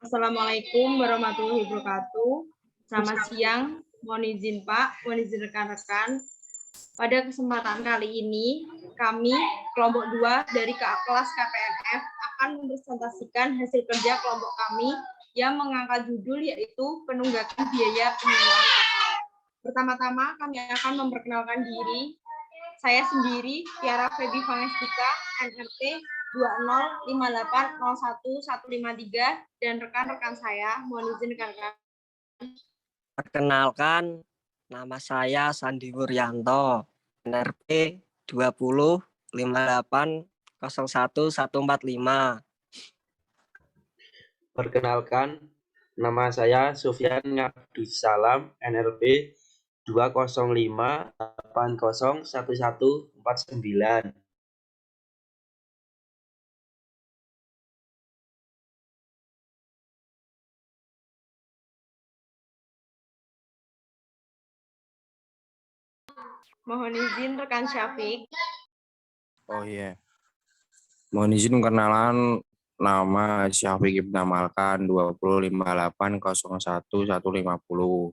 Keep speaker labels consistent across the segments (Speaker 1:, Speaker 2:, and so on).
Speaker 1: Assalamualaikum warahmatullahi wabarakatuh. Selamat siang, mohon izin Pak, mohon izin rekan-rekan. Pada kesempatan kali ini, kami kelompok 2 dari kelas KPMF akan mempresentasikan hasil kerja kelompok kami yang mengangkat judul yaitu penunggakan biaya penyewaan kapal. Pertama-tama kami akan memperkenalkan diri. Saya sendiri, Tiara Febi Vangestika, NRT 205801153, dan rekan-rekan saya, mohon izin rekan-rekan.
Speaker 2: Perkenalkan, nama saya Sandi Wuryanto, NRP 205801145.
Speaker 3: Perkenalkan, nama saya Sufyan Abdussalam, NRP 205801149.
Speaker 1: Mohon izin rekan Syafiq.
Speaker 4: Oh iya. Mohon izin kenalan, nama Syafiq Ibn Amalkan 205801150.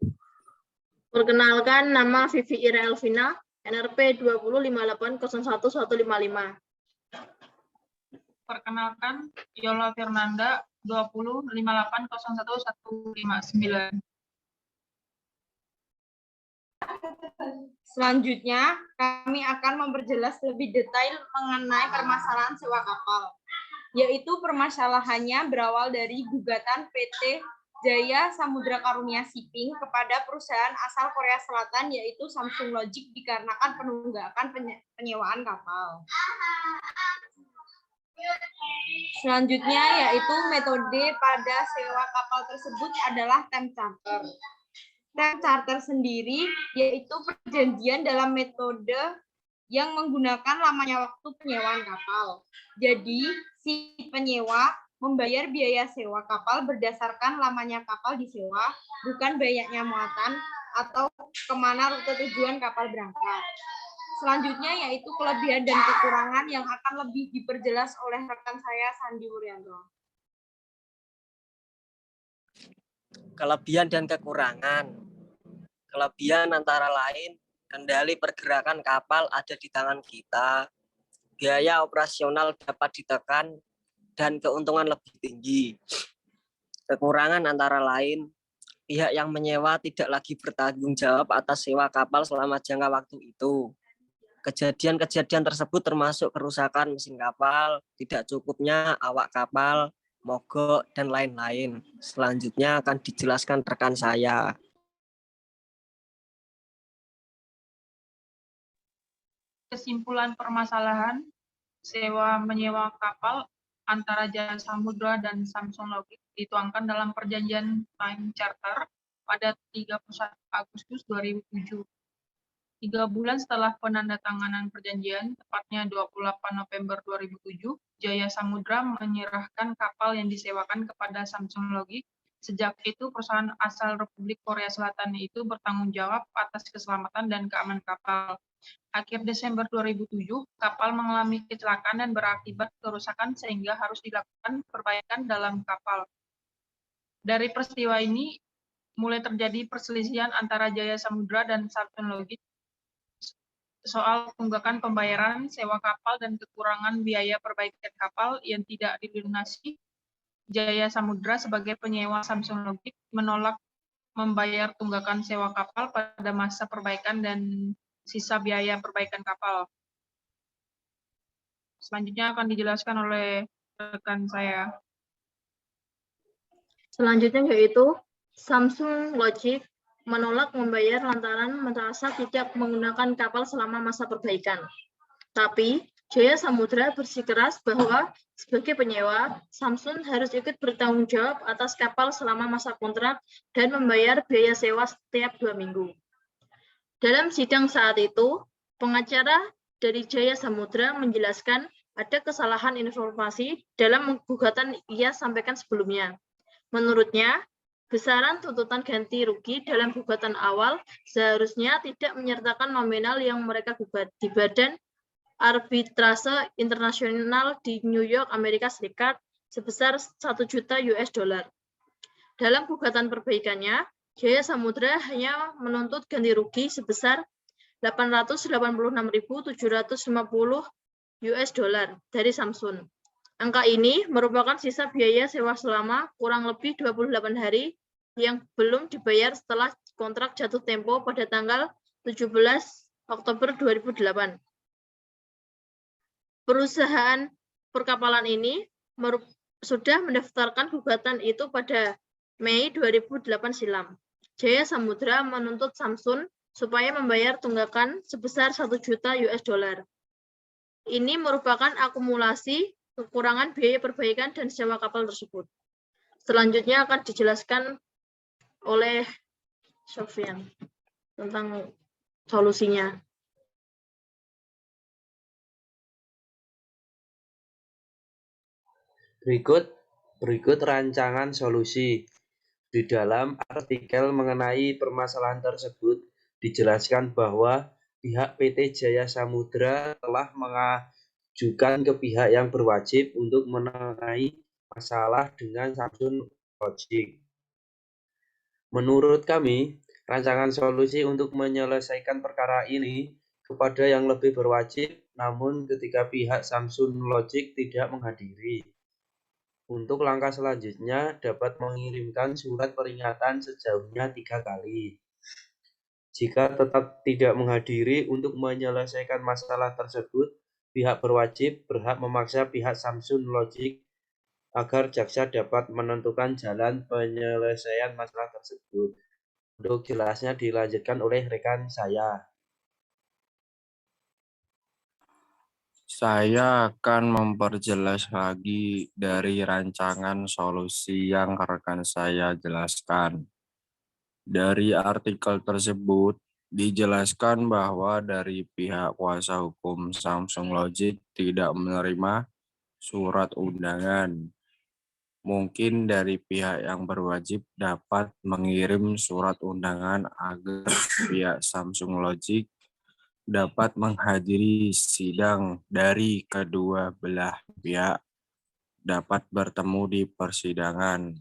Speaker 5: Perkenalkan, nama Vivi Ira Elvina, NRP 205801155.
Speaker 6: Perkenalkan, Yola Fernanda 205801159.
Speaker 1: Selanjutnya, kami akan memperjelas lebih detail mengenai permasalahan sewa kapal, yaitu permasalahannya berawal dari gugatan PT Jaya Samudra Karunia Shipping kepada perusahaan asal Korea Selatan yaitu Samsung Logic dikarenakan penunggakan penyewaan kapal. Selanjutnya yaitu metode pada sewa kapal tersebut adalah time charter. Time charter sendiri yaitu perjanjian dalam metode yang menggunakan lamanya waktu penyewaan kapal. Jadi, si penyewa membayar biaya sewa kapal berdasarkan lamanya kapal disewa, bukan banyaknya muatan atau kemana rute tujuan kapal berangkat. Selanjutnya yaitu kelebihan dan kekurangan yang akan lebih diperjelas oleh rekan saya Sandi Wuryanto.
Speaker 2: Kelebihan dan kekurangan. Kelebihan antara lain, kendali pergerakan kapal ada di tangan kita, biaya operasional dapat ditekan, dan keuntungan lebih tinggi. Kekurangan antara lain, pihak yang menyewa tidak lagi bertanggung jawab atas sewa kapal selama jangka waktu itu. Kejadian-kejadian tersebut termasuk kerusakan mesin kapal, tidak cukupnya awak kapal, mogok, dan lain-lain. Selanjutnya akan dijelaskan rekan saya.
Speaker 6: Kesimpulan permasalahan sewa menyewa kapal antara Jaya Samudra dan Samsung Logic dituangkan dalam perjanjian time charter pada 31 Agustus 2007. 3 bulan setelah penandatanganan perjanjian, tepatnya 28 November 2007, Jaya Samudra menyerahkan kapal yang disewakan kepada Samsung Logic. Sejak itu, perusahaan asal Republik Korea Selatan itu bertanggung jawab atas keselamatan dan keamanan kapal. Akhir Desember 2007, kapal mengalami kecelakaan dan berakibat kerusakan sehingga harus dilakukan perbaikan dalam kapal. Dari peristiwa ini, mulai terjadi perselisihan antara Jaya Samudra dan Samsung Logic soal tunggakan pembayaran sewa kapal dan kekurangan biaya perbaikan kapal yang tidak dilunasi. Jaya Samudra sebagai penyewa Samsung Logic menolak membayar tunggakan sewa kapal pada masa perbaikan dan sisa biaya perbaikan kapal. Selanjutnya akan dijelaskan oleh rekan saya.
Speaker 5: Selanjutnya yaitu Samsung Logic menolak membayar lantaran merasa tidak menggunakan kapal selama masa perbaikan. Tapi Jaya Samudra bersikeras bahwa sebagai penyewa, Samsung harus ikut bertanggung jawab atas kapal selama masa kontrak dan membayar biaya sewa setiap 2 minggu. Dalam sidang saat itu, pengacara dari Jaya Samudra menjelaskan ada kesalahan informasi dalam gugatan ia sampaikan sebelumnya. Menurutnya, besaran tuntutan ganti rugi dalam gugatan awal seharusnya tidak menyertakan nominal yang mereka gugat di Badan Arbitrase Internasional di New York, Amerika Serikat, sebesar 1 juta US$. Dalam gugatan perbaikannya, Jaya Samudra hanya menuntut ganti rugi sebesar 886.750 US$ dari Samsung. Angka ini merupakan sisa biaya sewa selama kurang lebih 28 hari yang belum dibayar setelah kontrak jatuh tempo pada tanggal 17 Oktober 2008. Perusahaan perkapalan ini sudah mendaftarkan gugatan itu pada Mei 2008 silam. Jaya Samudra menuntut Samsung supaya membayar tunggakan sebesar 1 juta US$. Ini merupakan akumulasi kekurangan biaya perbaikan dan sewa kapal tersebut. Selanjutnya akan dijelaskan oleh Sofyan tentang solusinya.
Speaker 3: Berikut rancangan solusi. Di dalam artikel mengenai permasalahan tersebut dijelaskan bahwa pihak PT Jaya Samudra telah mengajukan ke pihak yang berwajib untuk menengahi masalah dengan Samsung Logic. Menurut kami, rancangan solusi untuk menyelesaikan perkara ini kepada yang lebih berwajib, namun ketika pihak Samsung Logic tidak menghadiri. Untuk langkah selanjutnya dapat mengirimkan surat peringatan sejauhnya 3 kali. Jika tetap tidak menghadiri untuk menyelesaikan masalah tersebut, pihak berwajib berhak memaksa pihak Samsung Logic agar jaksa dapat menentukan jalan penyelesaian masalah tersebut. Untuk jelasnya dilanjutkan oleh rekan saya.
Speaker 4: Saya akan memperjelas lagi dari rancangan solusi yang rekan saya jelaskan. Dari artikel tersebut, dijelaskan bahwa dari pihak kuasa hukum Samsung Logic tidak menerima surat undangan. Mungkin dari pihak yang berwajib dapat mengirim surat undangan agar pihak Samsung Logic dapat menghadiri sidang dari kedua belah pihak dapat bertemu di persidangan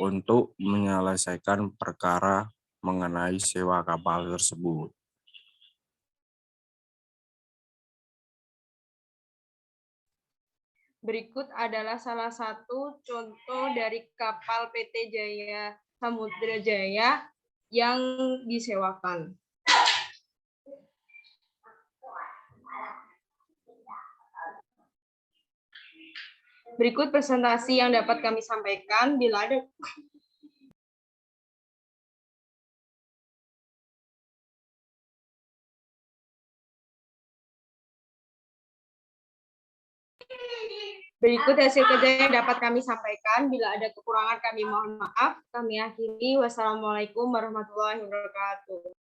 Speaker 4: untuk menyelesaikan perkara mengenai sewa kapal tersebut.
Speaker 1: Berikut adalah salah satu contoh dari kapal PT Jaya Samudra Jaya yang disewakan. Berikut presentasi yang dapat kami sampaikan bila ada Berikut hasil kerja yang dapat kami sampaikan. Bila ada kekurangan kami mohon maaf. Kami akhiri. Wassalamualaikum warahmatullahi wabarakatuh.